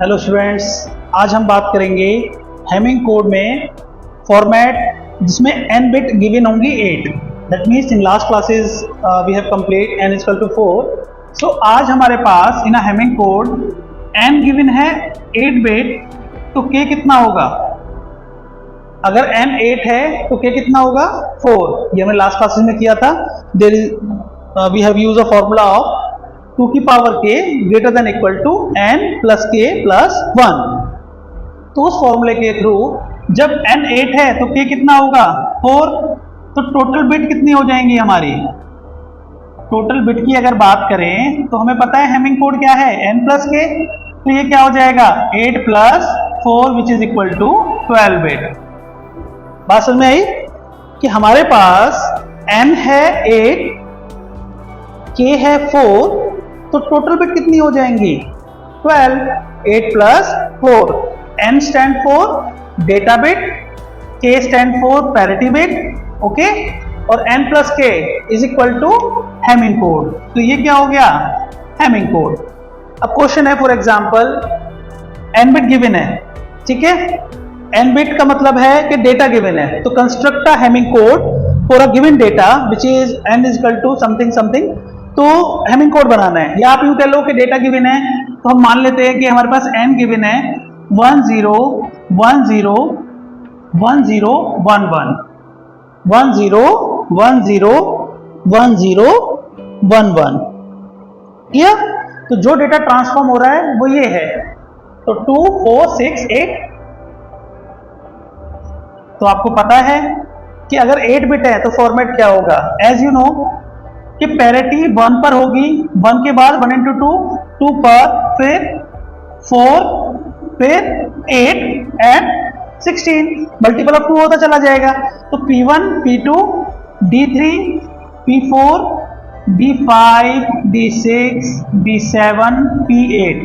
Hello students, आज हम बात करेंगे हेमिंग कोड में फॉर्मेट जिसमें n बिट गिवन होंगी 8। That means in last classes we have complete n is equal to 4। So आज हमारे पास इन हेमिंग कोड n गिवन है 8 बिट, तो k कितना होगा? अगर n 8 है तो k कितना होगा? 4। ये हमने लास्ट क्लासेस में किया था। There is we have use a formula of 2 की power k greater than equal to n plus k plus 1। तो उस फॉर्मूले के थ्रू जब n 8 है तो k कितना होगा? 4। तो टोटल बिट कितनी हो जाएंगी हमारी? टोटल बिट की अगर बात करें तो हमें पता है हेमिंग कोड क्या है, n प्लस k। तो ये क्या हो जाएगा? 8 plus 4 which is equal to 12 bit. बात समझ में आई कि हमारे पास n है 8, k है 4, तो टोटल बिट कितनी हो जाएंगी? 12। 8 plus 4, n stand for data bit, k stand for parity bit, okay, और n plus k is equal to Hamming code. तो ये क्या हो गया? Hamming code. अब क्वेश्चन है, for example n bit given है, ठीक है। n बिट का मतलब है कि डेटा गिवन है, तो construct a Hamming code for a given data which is n is equal to something something. तो हेमिंग कोड बनाना है, या आप यूं कह लो कि डेटा गिवन है, तो हम मान लेते हैं कि हमारे पास n गिवन है 10 10 10 11 10 10 10 11। क्लियर? तो जो डेटा ट्रांसफॉर्म हो रहा है वो ये है, तो 2 4 6 8। तो आपको पता है कि अगर 8 बिट है तो फॉर्मेट क्या होगा? एज यू नो कि पैरिटी 1 पर होगी, 1 के बाद 1 into 2, 2 पर, फिर 4, फिर 8 एंड 16। मल्टीपल ऑफ 2 होता चला जाएगा। तो P1 P2 D3 P4 D5 D6 D7 P8।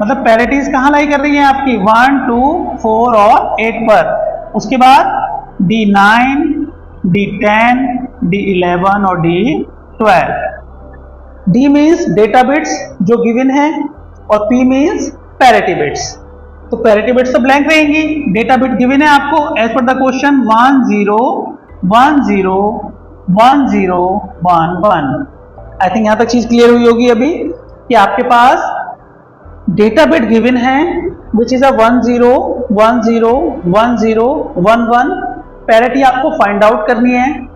मतलब पैरिटीज कहाँ लाई कर रही है आपकी? 1 2 4 और 8 पर। उसके बाद D9 D10 D11 और D12। D means data bits जो गिवन है, और P मीन्स पैरिटी बिट्स। तो पैरिटी बिट्स तो ब्लैंक रहेंगी, डेटा बिट गिवन है आपको as per the question 1 0 1 0 1 0 1 1। I think यहां तक चीज क्लियर हुई होगी अभी कि आपके पास डेटा बिट गिवन है विच इज अ 1 0 1 0 1 0 1 1। पैरिटी आपको फाइंड आउट करनी है,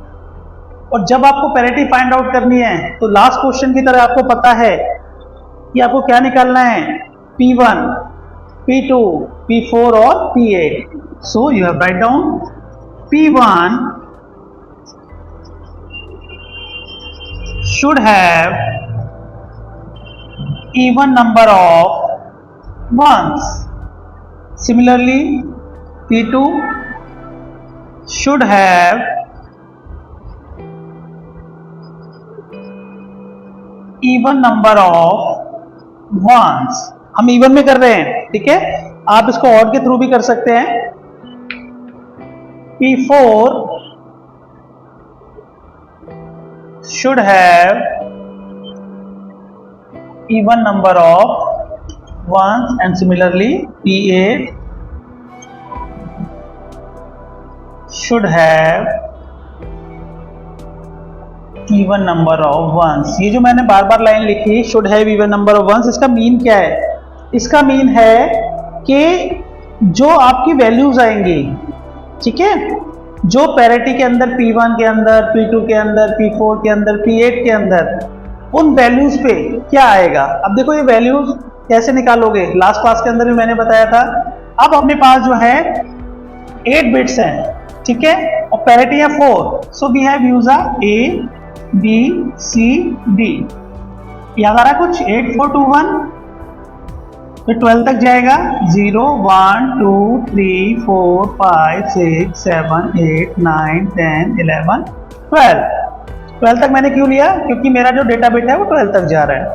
और जब आपको पैरिटी फाइंड आउट करनी है तो लास्ट क्वेश्चन की तरह आपको पता है कि आपको क्या निकालना है? P1 P2 P4 और P8। So you have write down P1 should have even number of ones. Similarly, P2 should have even number of ones। हम इवन में कर रहे हैं, ठीक है। आप इसको ऑड के थ्रू भी कर सकते हैं। P4 should have even number of ones, and similarly P8 should have even number of ones। ये जो मैंने बार बार लाइन लिखी should have even number of ones, इसका मीन क्या है? इसका मीन है कि जो आपकी वैल्यूज आएंगी, ठीक है, जो पैरिटी के अंदर P1 के अंदर, P2 के अंदर, P4 के अंदर, P8 के अंदर, उन वैल्यूज पे क्या आएगा? अब देखो ये वैल्यूज कैसे निकालोगे, लास्ट क्लास के अंदर भी मैंने बताया था। अब अपने पास जो है 8 बिट्स हैं, ठीक है, और पैरिटी है 4। So we have use A B C D। याद आ रहा कुछ? 8 4 2 1, तो 12 तक जाएगा। 0 1 2 3 4 5 6 7 8 9 10 11 12। 12 तक मैंने क्यों लिया? क्योंकि मेरा जो डेटा बिट है वो 12 तक जा रहा है।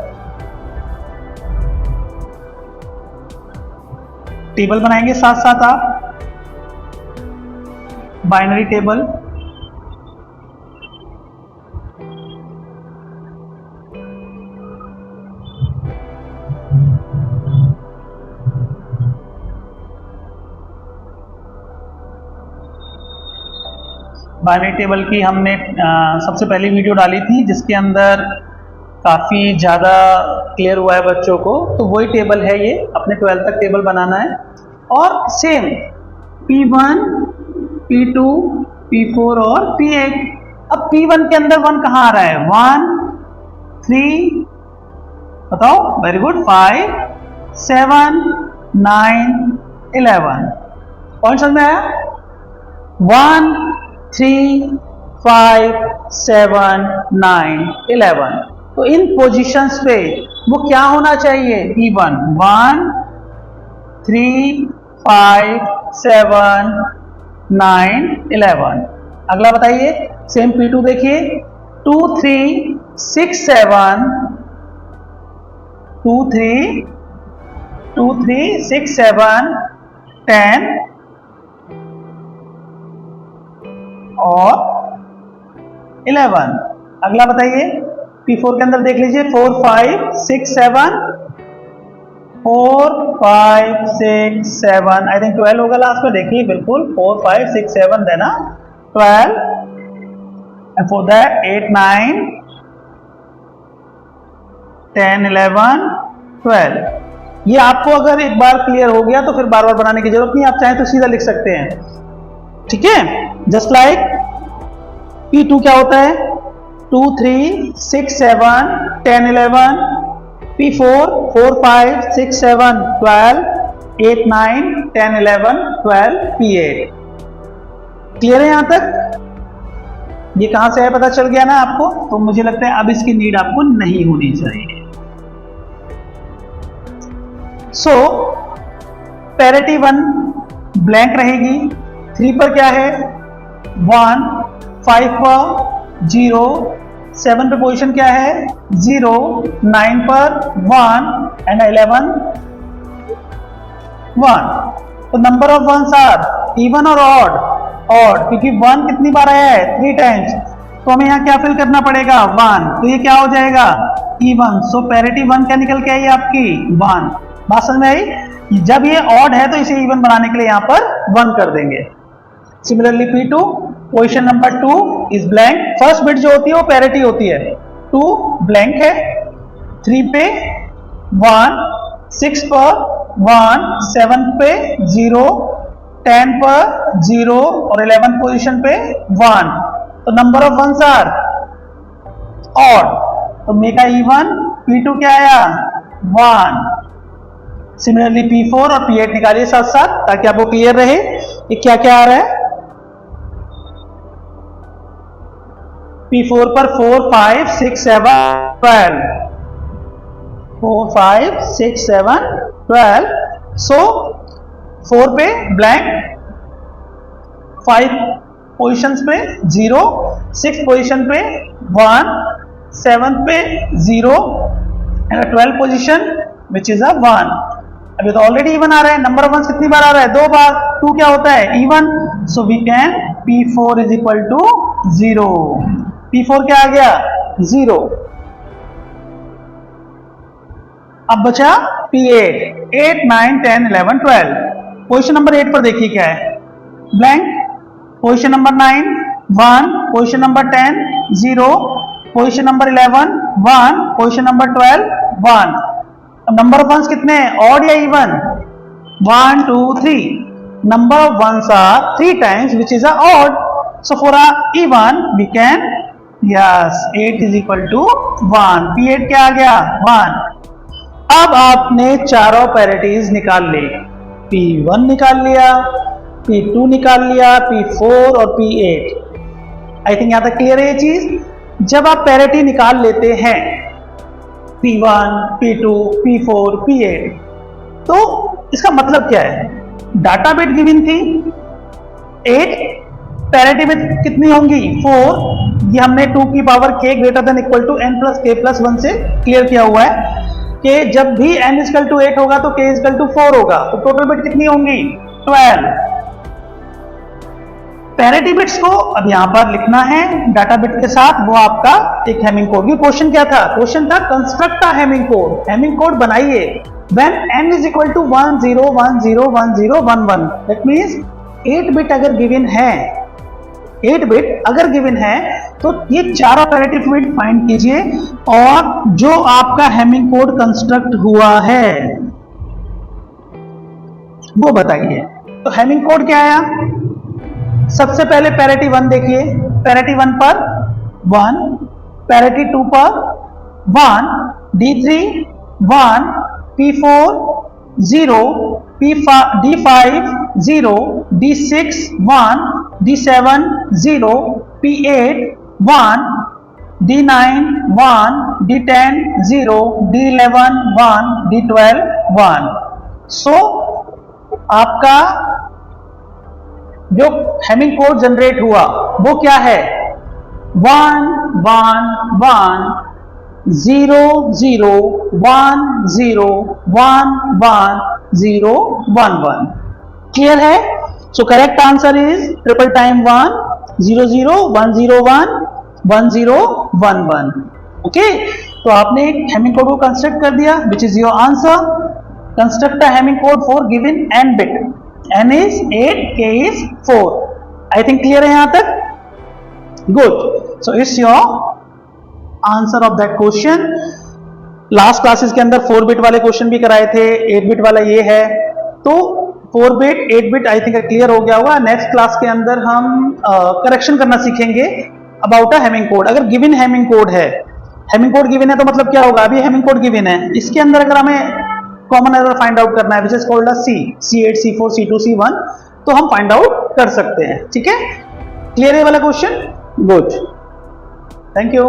टेबल बनाएंगे साथ साथ आप, बाइनरी टेबल। बाइनरी टेबल की हमने सबसे पहली वीडियो डाली थी, जिसके अंदर काफ़ी ज़्यादा क्लियर हुआ है बच्चों को। तो वही टेबल है ये, अपने 12 तक टेबल बनाना है। और सेम P1, P2, P4 और P8। अब P1 के अंदर 1 कहाँ आ रहा है? 1, 3, बताओ, वेरी गुड, 5, 7, 9, 11। कौन समझ में आया? 1, 3, 5, 7, 9, 11। तो इन पोजीशंस पे वो क्या होना चाहिए? P1 1, 3, 5, 7, 9, 11। अगला बताइए, सेम P2 देखिए, 2, 3, 6, 7, 2, 3, 6, 7, 10 और 11। अगला बताइए, P4 के अंदर देख लीजिए, 4, 5, 6, 7, 4, 5, 6, 7, आई थिंक 12 होगा लास्ट में। देखिए बिल्कुल 4, 5, 6, 7 देना 12, and for that 8, 9, 10, 11, 12। ये आपको अगर एक बार क्लियर हो गया तो फिर बार बार बनाने की जरूरत नहीं, आप चाहें तो सीधा लिख सकते हैं। ठीक है, जस्ट लाइक P2 क्या होता है? 2, 3, 6, 7, 10, 11, P4 4, 5, 6, 7, 12, 8, 9, 10, 11, 12, P8। क्लियर है यहां तक? ये कहां से है पता चल गया ना आपको? तो मुझे लगता है अब इसकी नीड आपको नहीं होनी चाहिए। सो पैरिटी 1 ब्लैंक रहेगी, 3 पर क्या है? 1, 5 पर 0, 7 पे पोजीशन क्या है? 0, 9 पर 1 एंड 11 1। तो number of ones are even or odd? Odd, क्योंकि 1 कितनी बार आया है? 3 टाइम्स। तो हमें यहाँ क्या फिल करना पड़ेगा? 1। तो ये क्या हो जाएगा? इवन। सो पैरिटी 1 क्या निकल के आई आपकी? 1। बात समझ में आई? जब ये ऑड है तो इसे इवन बनाने के लिए यहाँ पर 1 कर देंगे। Similarly P2, position number 2 is blank. First bit जो होती है वो पैरिटी होती है। 2 ब्लैंक है, 3 पे 1, 6 पर 1, 7 पे 0, 10 पर 0 और 11 पोजीशन पे 1। तो number of ones are odd, तो मेक इवन। P2 क्या आया? 1। सिमिलरली P4 और P8 निकालिए साथ साथ, ताकि आपको क्लियर रहे ये क्या क्या आ रहा है। P4 पर 4, 5, 6, 7, 12, 4, 5, 6, 7, 12। सो 4 पे ब्लैंक, 5 पोजीशंस पे 0, 6 पोजीशन पे 1, 7 पे 0 एंड 12 पोजीशन विच इज 1। अभी तो ऑलरेडी इवन आ रहा है। नंबर ऑफ वंस कितनी बार आ रहा है? 2 बार। 2 क्या होता है? Even. So we can P4 is equal to 0। P4 क्या आ गया? 0। अब बचा P8, 8, 9, 10, 11, 12। पोजीशन नंबर 8 पर देखिए क्या है? Blank. Position number 9 1, position number 10 0, position number 11 1, position number 12 1। Number of ones कितने हैं? ऑड या even? 1, 2, 3। Number of ones are 3 times which is odd. So for even we can, yes, 8 is equal to 1। P8 क्या आ गया? 1। अब आपने चारों पैरिटीज निकाल ली। P1 निकाल लिया, P2 निकाल लिया, P4 और P8। आई थिंक यहां तक क्लियर है ये चीज। जब आप पैरिटी निकाल लेते हैं P1, P2, P4, P8, तो इसका मतलब क्या है? डाटा बिट गिवन थी 8, पैरिटी बिट कितनी होंगी? 4। ये हमने 2 की power k greater than equal to n plus k plus 1 से क्लियर किया हुआ है कि जब भी n इक्वल टू 8 होगा तो k इक्वल टू 4 होगा। तो टोटल बिट कितनी होंगी? 12। पैरिटी बिट्स को अब यहां पर लिखना है डाटा बिट के साथ, वो आपका एक हेमिंग कोड। ये क्वेश्चन क्या था? क्वेश्चन था construct a Hamming code. Hamming code बनाइए when n is equal to 1 0 1 0 1 0 1 1। That means 8 bit अगर गिवन है 8 बिट अगर गिवन है तो ये चारों पैरेटिव बिट फाइंड कीजिए और जो आपका हेमिंग कोड कंस्ट्रक्ट हुआ है वो बताइए। तो हेमिंग कोड क्या आया? सबसे पहले पैरिटी 1 देखिए, पैरिटी 1 पर 1, पैरिटी 2 पर 1, D3 1, P4 0, D5 0, D6 1, D7 0, P8 1, D9 1, D10 0, D11 1, D12 1। सो आपका जो हेमिंग कोड जनरेट हुआ वो क्या है? 1 1 1 0 0 1 0 1 1 0 1 1। क्लियर है? So correct answer is triple time 1 0 0 1 0 1 1 0 1 1। Okay, तो आपने एक हेमिंग कोड को कंस्ट्रक्ट कर दिया which is your answer. Construct a Hamming code for given n bit. n is 8, k is 4। I think clear है यहां तक? Good. So it's your answer of that question. Last classes के अंदर 4 bit वाले question भी कराए थे, 8 bit वाला ये है। तो 4 bit 8 bit I think clear हो गया होगा। नेक्स्ट क्लास के अंदर हम करेक्शन करना सीखेंगे अबाउट अ हेमिंग कोड। अगर गिवन हेमिंग कोड है, हेमिंग कोड गिवन है तो मतलब क्या होगा? अभी हेमिंग कोड गिवन है, इसके अंदर अगर हमें कॉमन एरर फाइंड आउट करना है which is called C8 C4 C2 C1 तो हम फाइंड आउट कर सकते हैं। ठीक है, क्लियर है वाला क्वेश्चन? Good, thank you.